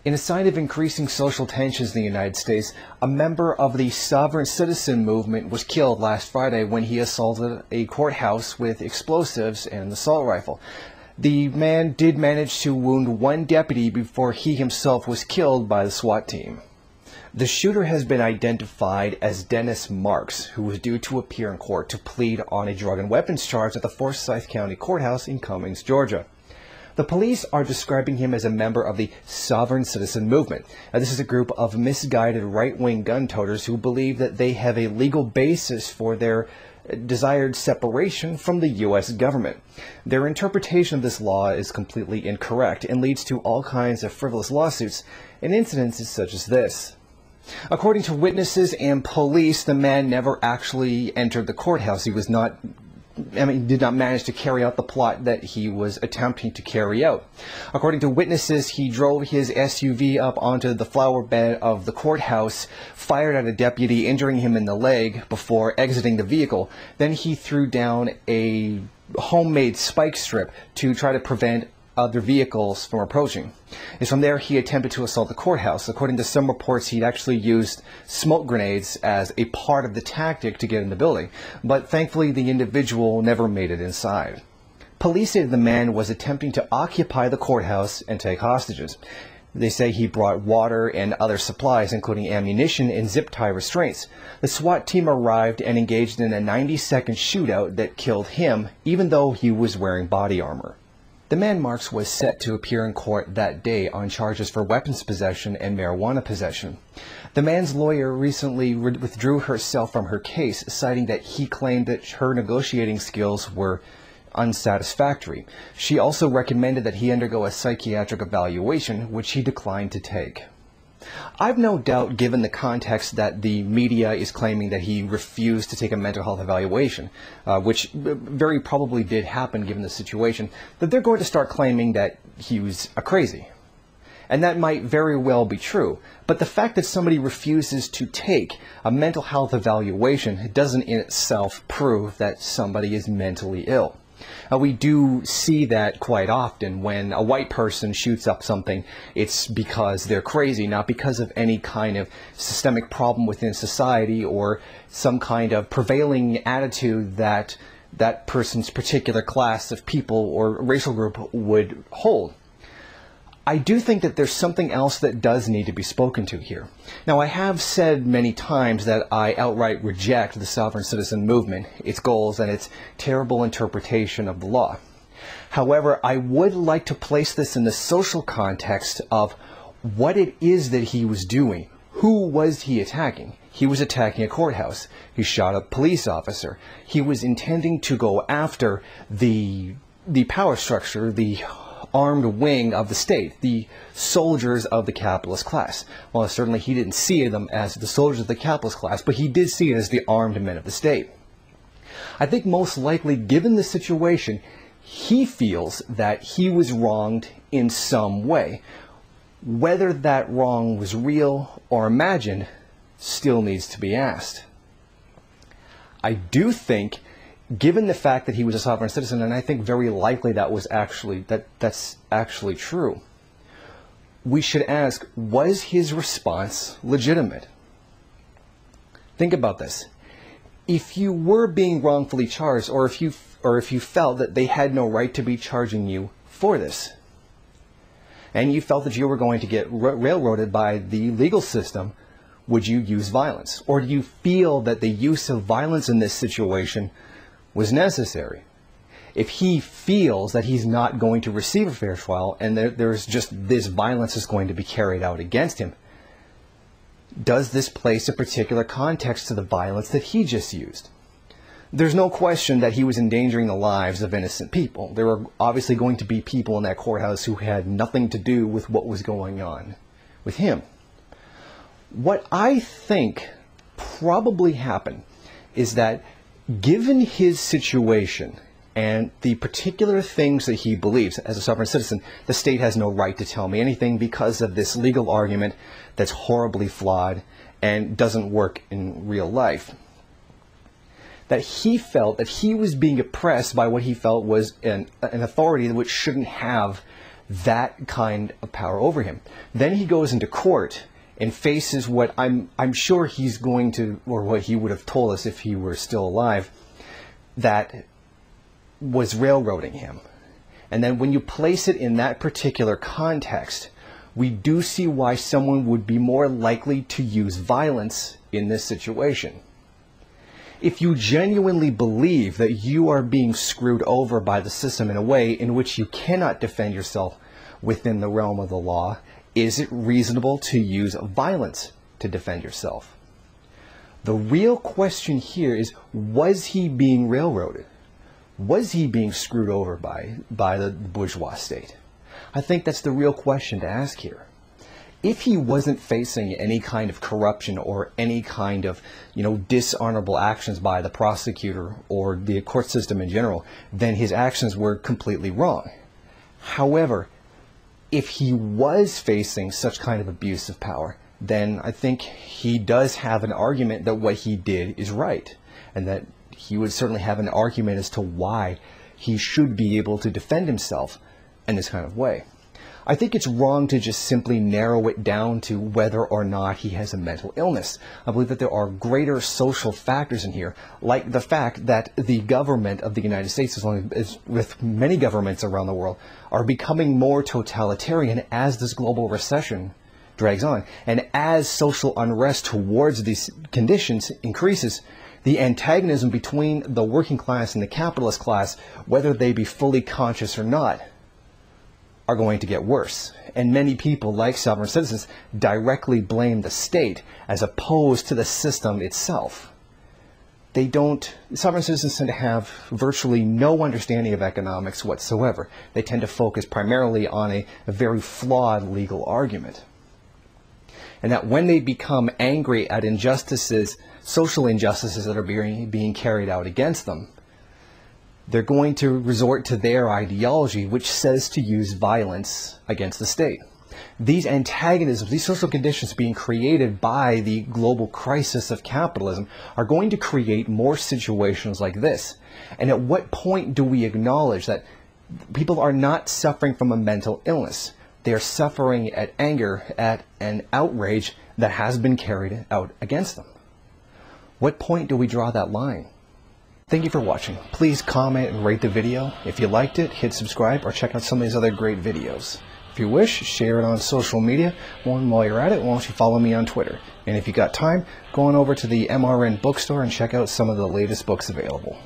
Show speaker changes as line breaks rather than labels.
In a sign of increasing social tensions in the United States, a member of the sovereign citizen movement was killed last Friday when he assaulted a courthouse with explosives and an assault rifle. The man did manage to wound one deputy before he himself was killed by the SWAT team. The shooter has been identified as Dennis Marx, who was due to appear in court to plead on a drug and weapons charge at the Forsyth County Courthouse in Cummings, Georgia. The police are describing him as a member of the sovereign citizen movement. Now, this is a group of misguided right-wing gun toters who believe that they have a legal basis for their desired separation from the U.S. government. Their interpretation of this law is completely incorrect and leads to all kinds of frivolous lawsuits and incidences such as this. According to witnesses and police, the man never actually entered the courthouse. He did not manage to carry out the plot that he was attempting to carry out. According to witnesses, he drove his SUV up onto the flower bed of the courthouse, fired at a deputy, injuring him in the leg before exiting the vehicle. Then he threw down a homemade spike strip to try to prevent other vehicles from approaching. And from there, he attempted to assault the courthouse. According to some reports, he'd actually used smoke grenades as a part of the tactic to get in the building, but thankfully the individual never made it inside. Police say the man was attempting to occupy the courthouse and take hostages. They say he brought water and other supplies, including ammunition and zip tie restraints. The SWAT team arrived and engaged in a 90-second shootout that killed him, even though he was wearing body armor. The man Marx was set to appear in court that day on charges for weapons possession and marijuana possession. The man's lawyer recently withdrew herself from her case, citing that he claimed that her negotiating skills were unsatisfactory. She also recommended that he undergo a psychiatric evaluation, which he declined to take. I've no doubt, given the context that the media is claiming that he refused to take a mental health evaluation, which very probably did happen given the situation, that they're going to start claiming that he was a crazy. And that might very well be true, but the fact that somebody refuses to take a mental health evaluation doesn't in itself prove that somebody is mentally ill. We do see that quite often. When a white person shoots up something, it's because they're crazy, not because of any kind of systemic problem within society or some kind of prevailing attitude that that person's particular class of people or racial group would hold. I do think that there's something else that does need to be spoken to here. Now, I have said many times that I outright reject the sovereign citizen movement, its goals, and its terrible interpretation of the law. However, I would like to place this in the social context of what it is that he was doing. Who was he attacking? He was attacking a courthouse. He shot a police officer. He was intending to go after the power structure, the armed wing of the state, the soldiers of the capitalist class. Well, certainly he didn't see them as the soldiers of the capitalist class, but he did see it as the armed men of the state. I think most likely, given the situation, he feels that he was wronged in some way. Whether that wrong was real or imagined still needs to be asked. I do think, given the fact that he was a sovereign citizen, and I think very likely that's actually true, we should ask, was his response legitimate? Think about this. If you were being wrongfully charged, or if you felt that they had no right to be charging you for this, and you felt that you were going to get railroaded by the legal system, would you use violence? Or do you feel that the use of violence in this situation was necessary? If he feels that he's not going to receive a fair trial and there's just this violence is going to be carried out against him, does this place a particular context to the violence that he just used? There's no question that he was endangering the lives of innocent people. There were obviously going to be people in that courthouse who had nothing to do with what was going on with him. What I think probably happened is that, given his situation and the particular things that he believes as a sovereign citizen, the state has no right to tell me anything because of this legal argument that's horribly flawed and doesn't work in real life. That he felt that he was being oppressed by what he felt was an authority which shouldn't have that kind of power over him. Then he goes into court and faces what I'm sure he's going to, or what he would have told us if he were still alive, that was railroading him. And then when you place it in that particular context, we do see why someone would be more likely to use violence in this situation. If you genuinely believe that you are being screwed over by the system in a way in which you cannot defend yourself within the realm of the law, is it reasonable to use violence to defend yourself? The real question here is, was he being railroaded? Was he being screwed over by the bourgeois state? I think that's the real question to ask here. If he wasn't facing any kind of corruption or any kind of, dishonorable actions by the prosecutor or the court system in general, then his actions were completely wrong. However, if he was facing such kind of abuse of power, then I think he does have an argument that what he did is right, and that he would certainly have an argument as to why he should be able to defend himself in this kind of way. I think it's wrong to just simply narrow it down to whether or not he has a mental illness. I believe that there are greater social factors in here, like the fact that the government of the United States, as with many governments around the world, are becoming more totalitarian as this global recession drags on. And as social unrest towards these conditions increases, the antagonism between the working class and the capitalist class, whether they be fully conscious or not, are going to get worse. And many people, like sovereign citizens, directly blame the state as opposed to the system itself. Sovereign citizens tend to have virtually no understanding of economics whatsoever. They tend to focus primarily on a very flawed legal argument. And that when they become angry at injustices, social injustices that are being carried out against them, they're going to resort to their ideology, which says to use violence against the state. These antagonisms, these social conditions being created by the global crisis of capitalism are going to create more situations like this. And at what point do we acknowledge that people are not suffering from a mental illness? They are suffering at anger, at an outrage that has been carried out against them. What point do we draw that line? Thank you for watching. Please comment and rate the video. If you liked it, hit subscribe or check out some of these other great videos. If you wish, share it on social media. While you're at it, why don't you follow me on Twitter? And if you got time, go on over to the MRN bookstore and check out some of the latest books available.